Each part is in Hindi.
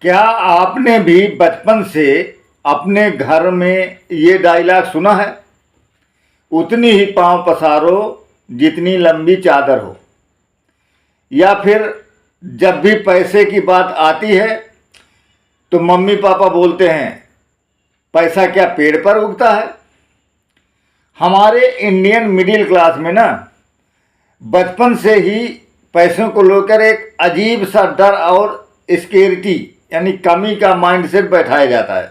क्या आपने भी बचपन से अपने घर में ये डायलॉग सुना है? उतनी ही पाँव पसारो जितनी लंबी चादर हो। या फिर जब भी पैसे की बात आती है तो मम्मी पापा बोलते हैं, पैसा क्या पेड़ पर उगता है? हमारे इंडियन मिडिल क्लास में ना बचपन से ही पैसों को लेकर एक अजीब सा डर और स्केरिटी यानी कमी का माइंडसेट बैठाया जाता है।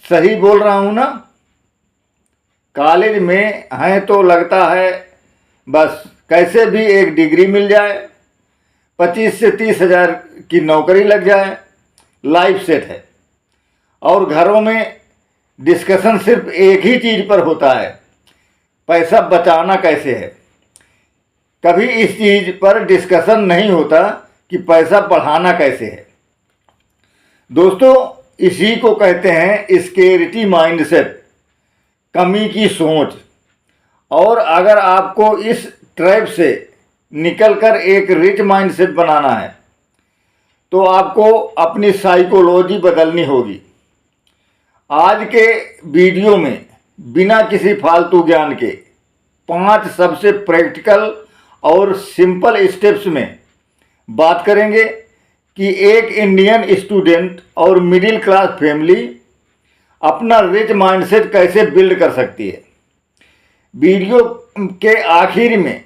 सही बोल रहा हूँ ना? कॉलेज में हैं तो लगता है बस कैसे भी एक डिग्री मिल जाए, 25 से 30 हज़ार की नौकरी लग जाए, लाइफ सेट है। और घरों में डिस्कशन सिर्फ एक ही चीज़ पर होता है, पैसा बचाना कैसे है। कभी इस चीज़ पर डिस्कशन नहीं होता कि पैसा बढ़ाना कैसे है। दोस्तों, इसी को कहते हैं स्केरिटी माइंडसेट, कमी की सोच। और अगर आपको इस ट्रैप से निकलकर एक रिच माइंडसेट बनाना है तो आपको अपनी साइकोलॉजी बदलनी होगी। आज के वीडियो में बिना किसी फालतू ज्ञान के 5 सबसे प्रैक्टिकल और सिंपल स्टेप्स में बात करेंगे कि एक इंडियन स्टूडेंट और मिडिल क्लास फैमिली अपना रिच माइंडसेट कैसे बिल्ड कर सकती है। वीडियो के आखिर में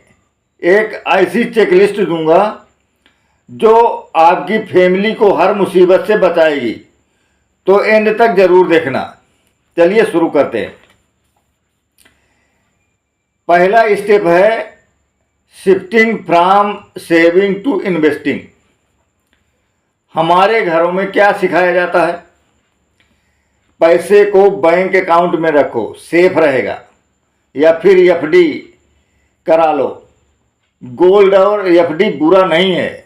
एक ऐसी चेकलिस्ट दूंगा जो आपकी फैमिली को हर मुसीबत से बचाएगी, तो एंड तक जरूर देखना। चलिए शुरू करते हैं। पहला स्टेप है shifting from saving to investing. हमारे घरों में क्या सिखाया जाता है? पैसे को बैंक अकाउंट में रखो, सेफ रहेगा, या फिर एफडी करा लो। गोल्ड और एफडी बुरा नहीं है,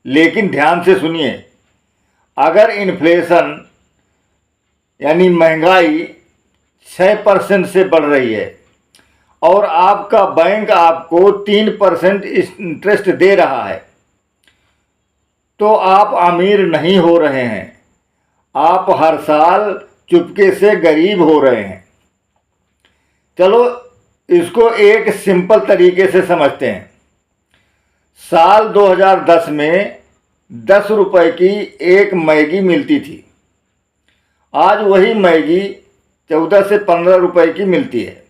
लेकिन ध्यान से सुनिए, अगर इन्फ्लेशन यानी महंगाई 6% से बढ़ रही है और आपका बैंक आपको 3% इंटरेस्ट दे रहा है तो आप अमीर नहीं हो रहे हैं, आप हर साल चुपके से गरीब हो रहे हैं। चलो इसको एक सिंपल तरीके से समझते हैं। साल 2010 में 10 रुपए की एक मैगी मिलती थी। आज वही मैगी 14 से 15 रुपए की मिलती है।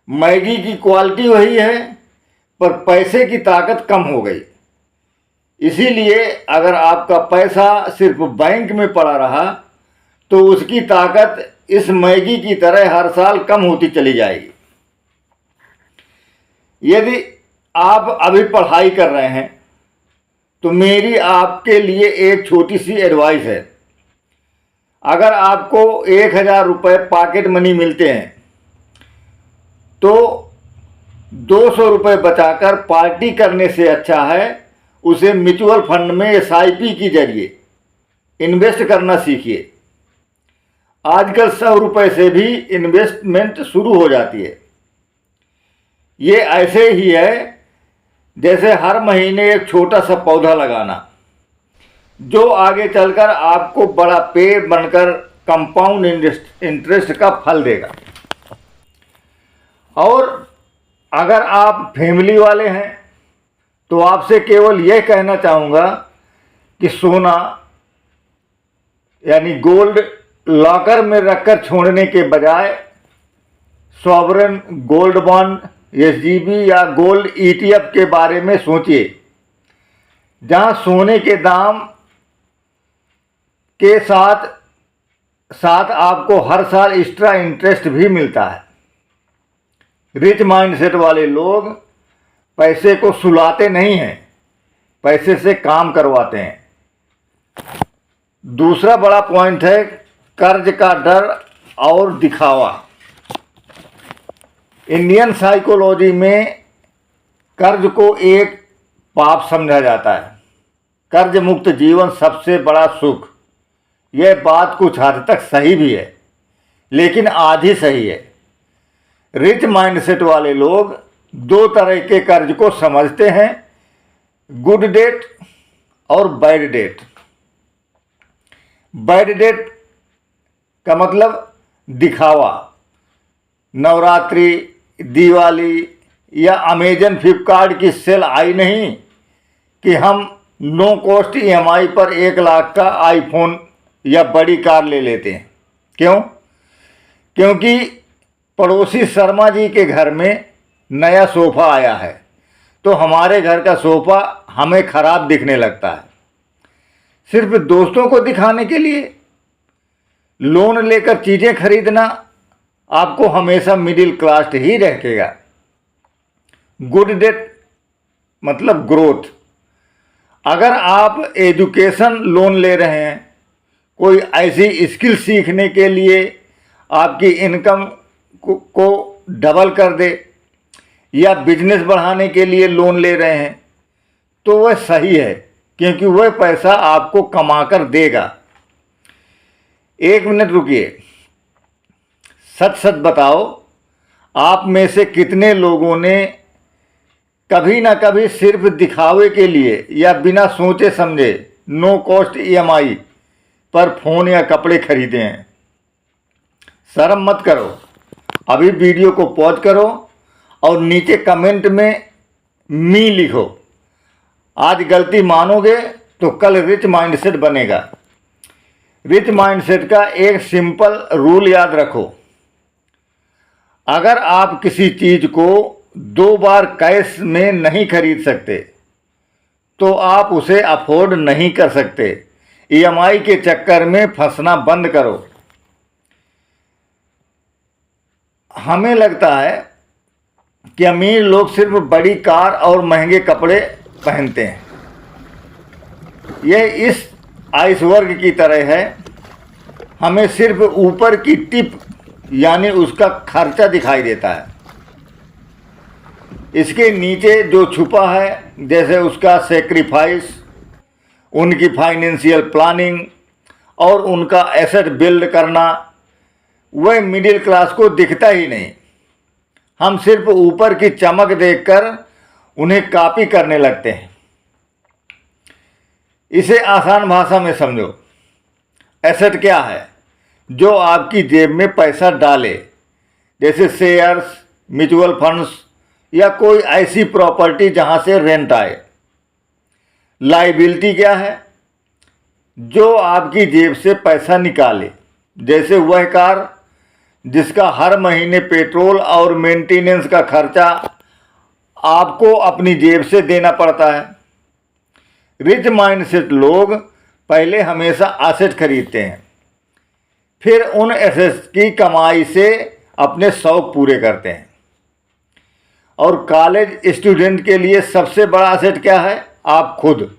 मैगी की क्वालिटी वही है, पर पैसे की ताकत कम हो गई। इसीलिए अगर आपका पैसा सिर्फ बैंक में पड़ा रहा तो उसकी ताकत इस मैगी की तरह हर साल कम होती चली जाएगी। यदि आप अभी पढ़ाई कर रहे हैं तो मेरी आपके लिए एक छोटी सी एडवाइस है। अगर आपको 1000 रुपये पॉकेट मनी मिलते हैं तो 200 रुपये बचाकर पार्टी करने से अच्छा है उसे म्यूचुअल फंड में SIP के जरिए इन्वेस्ट करना सीखिए। आजकल 100 रुपये से भी इन्वेस्टमेंट शुरू हो जाती है। ये ऐसे ही है जैसे हर महीने एक छोटा सा पौधा लगाना, जो आगे चलकर आपको बड़ा पेड़ बनकर कंपाउंड इंटरेस्ट का फल देगा। और अगर आप फैमिली वाले हैं तो आपसे केवल यह कहना चाहूँगा कि सोना यानी गोल्ड लॉकर में रखकर छोड़ने के बजाय सॉवरेन गोल्ड बॉन्ड, SGB या गोल्ड ETF के बारे में सोचिए, जहां सोने के दाम के साथ साथ आपको हर साल एक्स्ट्रा इंटरेस्ट भी मिलता है। रिच माइंडसेट वाले लोग पैसे को सुलाते नहीं हैं, पैसे से काम करवाते हैं। दूसरा बड़ा पॉइंट है कर्ज का डर और दिखावा। इंडियन साइकोलॉजी में कर्ज को एक पाप समझा जाता है। कर्ज मुक्त जीवन सबसे बड़ा सुख। यह बात कुछ हद तक सही भी है, लेकिन आधी सही है। रिच माइंडसेट वाले लोग 2 तरह के कर्ज को समझते हैं, गुड डेट और बैड डेट। बैड डेट का मतलब दिखावा। नवरात्रि, दिवाली या अमेजन फ्लिपकार्ट की सेल आई नहीं कि हम नो कॉस्ट ईएमआई पर 1 लाख का आईफोन या बड़ी कार ले लेते हैं। क्यों? क्योंकि पड़ोसी शर्मा जी के घर में नया सोफ़ा आया है तो हमारे घर का सोफ़ा हमें ख़राब दिखने लगता है। सिर्फ दोस्तों को दिखाने के लिए लोन लेकर चीज़ें खरीदना आपको हमेशा मिडिल क्लास ही रखेगा। गुड डेट मतलब ग्रोथ। अगर आप एजुकेशन लोन ले रहे हैं, कोई ऐसी स्किल सीखने के लिए आपकी इनकम को डबल कर दे, या बिजनेस बढ़ाने के लिए लोन ले रहे हैं, तो वह सही है क्योंकि वह पैसा आपको कमा कर देगा। 1 मिनट रुकिए, सच सच बताओ, आप में से कितने लोगों ने कभी ना कभी सिर्फ दिखावे के लिए या बिना सोचे समझे नो कॉस्ट ईएमआई पर फ़ोन या कपड़े खरीदे हैं? शर्म मत करो, अभी वीडियो को पॉज करो और नीचे कमेंट में मी लिखो। आज गलती मानोगे तो कल रिच माइंडसेट बनेगा। रिच माइंडसेट का एक सिंपल रूल याद रखो। अगर आप किसी चीज़ को 2 बार कैश में नहीं खरीद सकते तो आप उसे अफोर्ड नहीं कर सकते। ईएमआई के चक्कर में फंसना बंद करो। हमें लगता है कि अमीर लोग सिर्फ बड़ी कार और महंगे कपड़े पहनते हैं। यह इस आइसबर्ग की तरह है, हमें सिर्फ ऊपर की टिप यानी उसका खर्चा दिखाई देता है। इसके नीचे जो छुपा है, जैसे उसका सेक्रीफाइस, उनकी फाइनेंशियल प्लानिंग और उनका एसेट बिल्ड करना, वह मिडिल क्लास को दिखता ही नहीं। हम सिर्फ ऊपर की चमक देखकर उन्हें कॉपी करने लगते हैं। इसे आसान भाषा में समझो। एसेट क्या है? जो आपकी जेब में पैसा डाले, जैसे शेयर्स, म्यूचुअल फंड्स या कोई ऐसी प्रॉपर्टी जहां से रेंट आए। लायबिलिटी क्या है? जो आपकी जेब से पैसा निकाले, जैसे वह कार जिसका हर महीने पेट्रोल और मेंटेनेंस का खर्चा आपको अपनी जेब से देना पड़ता है। रिच माइंडसेट लोग पहले हमेशा एसेट खरीदते हैं, फिर उन एसेट्स की कमाई से अपने शौक पूरे करते हैं। और कॉलेज स्टूडेंट के लिए सबसे बड़ा एसेट क्या है? आप खुद।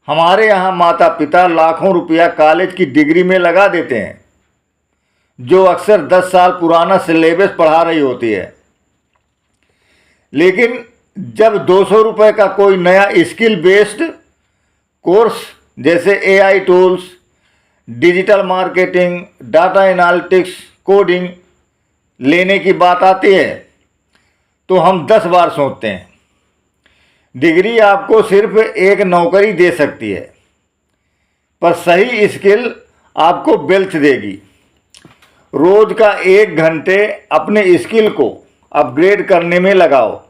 हमारे यहाँ माता पिता लाखों रुपया कॉलेज की डिग्री में लगा देते हैं, जो अक्सर 10 साल पुराना सिलेबस पढ़ा रही होती है। लेकिन जब 200 रुपये का कोई नया स्किल बेस्ड कोर्स जैसे AI tools, digital marketing, data analytics, coding लेने की बात आती है तो हम 10 बार सोचते हैं। डिग्री आपको सिर्फ एक नौकरी दे सकती है, पर सही स्किल आपको वेल्थ देगी। रोज का 1 घंटे अपने स्किल को अपग्रेड करने में लगाओ।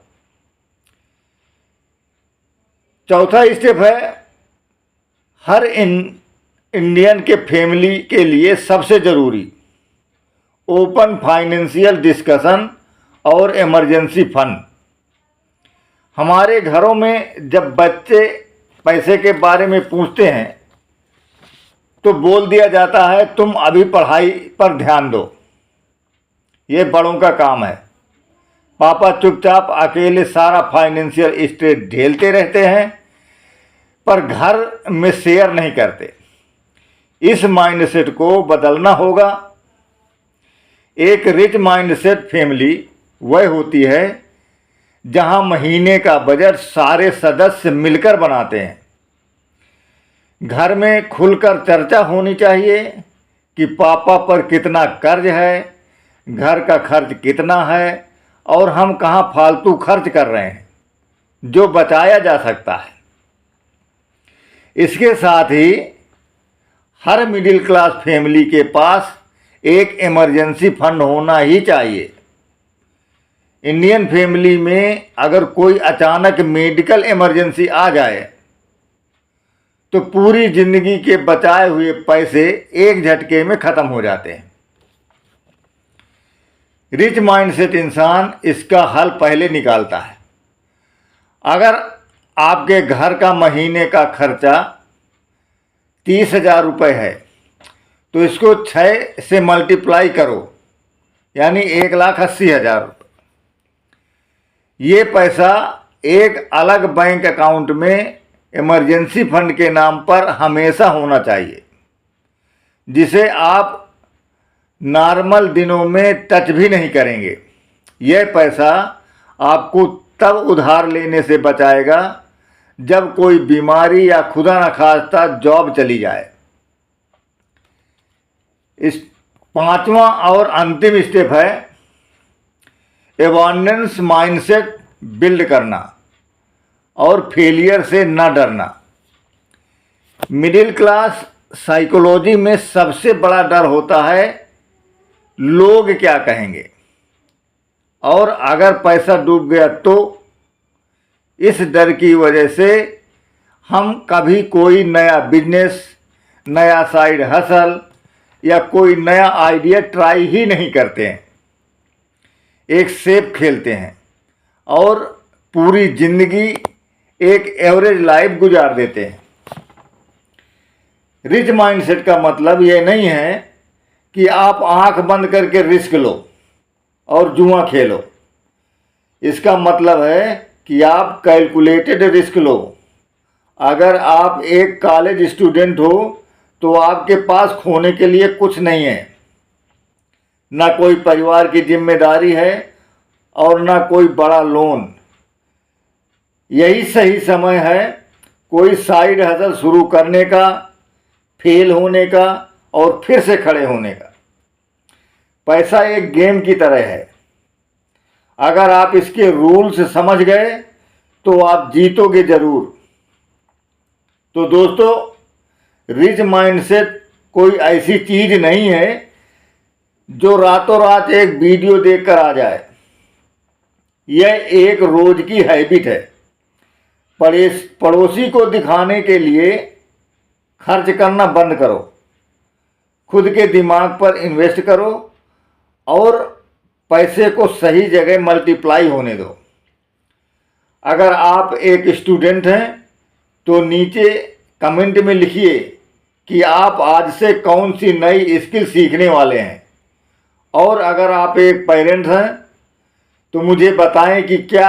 चौथा स्टेप है, हर इंडियन के फैमिली के लिए सबसे ज़रूरी ओपन फाइनेंशियल डिस्कशन और इमरजेंसी फंड। हमारे घरों में जब बच्चे पैसे के बारे में पूछते हैं तो बोल दिया जाता है, तुम अभी पढ़ाई पर ध्यान दो, ये बड़ों का काम है। पापा चुपचाप अकेले सारा फाइनेंशियल स्ट्रेस झेलते रहते हैं, पर घर में शेयर नहीं करते। इस माइंडसेट को बदलना होगा। एक रिच माइंडसेट फैमिली वह होती है जहां महीने का बजट सारे सदस्य मिलकर बनाते हैं। घर में खुलकर चर्चा होनी चाहिए कि पापा पर कितना कर्ज है, घर का खर्च कितना है और हम कहां फालतू खर्च कर रहे हैं जो बचाया जा सकता है। इसके साथ ही हर मिडिल क्लास फैमिली के पास एक इमरजेंसी फंड होना ही चाहिए। इंडियन फैमिली में अगर कोई अचानक मेडिकल इमरजेंसी आ जाए तो पूरी जिंदगी के बचाए हुए पैसे एक झटके में ख़त्म हो जाते हैं। रिच माइंडसेट इंसान इसका हल पहले निकालता है। अगर आपके घर का महीने का खर्चा 30,000 रुपये है तो इसको 6 से मल्टीप्लाई करो, यानी 1,80,000 रुपये। ये पैसा एक अलग बैंक अकाउंट में इमरजेंसी फंड के नाम पर हमेशा होना चाहिए, जिसे आप नॉर्मल दिनों में टच भी नहीं करेंगे। यह पैसा आपको तब उधार लेने से बचाएगा जब कोई बीमारी या खुदा न खास्ता जॉब चली जाए। इस 5वां और अंतिम स्टेप है एबंडेंस माइंडसेट बिल्ड करना और फेलियर से न डरना। मिडिल क्लास साइकोलॉजी में सबसे बड़ा डर होता है लोग क्या कहेंगे, और अगर पैसा डूब गया तो। इस डर की वजह से हम कभी कोई नया बिजनेस, नया साइड हसल या कोई नया आइडिया ट्राई ही नहीं करते हैं। एक सेफ खेलते हैं और पूरी जिंदगी एक एवरेज लाइफ गुजार देते हैं। रिच माइंडसेट का मतलब ये नहीं है कि आप आंख बंद करके रिस्क लो और जुआ खेलो। इसका मतलब है कि आप कैलकुलेटेड रिस्क लो। अगर आप एक कॉलेज स्टूडेंट हो तो आपके पास खोने के लिए कुछ नहीं है, ना कोई परिवार की जिम्मेदारी है और ना कोई बड़ा लोन। यही सही समय है कोई साइड हसल शुरू करने का, फेल होने का और फिर से खड़े होने का। पैसा एक गेम की तरह है। अगर आप इसके रूल्स समझ गए तो आप जीतोगे जरूर। तो दोस्तों, रिच माइंडसेट कोई ऐसी चीज नहीं है जो रातों रात एक वीडियो देखकर आ जाए। यह एक रोज की हैबिट है। पड़ोसी को दिखाने के लिए खर्च करना बंद करो, खुद के दिमाग पर इन्वेस्ट करो और पैसे को सही जगह मल्टीप्लाई होने दो। अगर आप एक स्टूडेंट हैं तो नीचे कमेंट में लिखिए कि आप आज से कौन सी नई स्किल सीखने वाले हैं। और अगर आप एक पेरेंट हैं तो मुझे बताएं कि क्या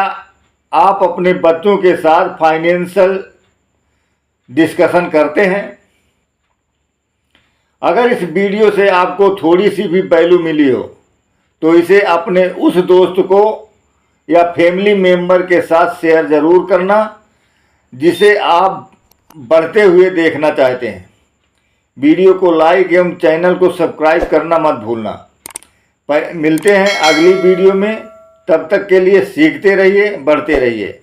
आप अपने बच्चों के साथ फाइनेंशियल डिस्कशन करते हैं। अगर इस वीडियो से आपको थोड़ी सी भी वैल्यू मिली हो तो इसे अपने उस दोस्त को या फैमिली मेंबर के साथ शेयर ज़रूर करना जिसे आप बढ़ते हुए देखना चाहते हैं। वीडियो को लाइक एवं चैनल को सब्सक्राइब करना मत भूलना। मिलते हैं अगली वीडियो में। तब तक के लिए सीखते रहिए, बढ़ते रहिए।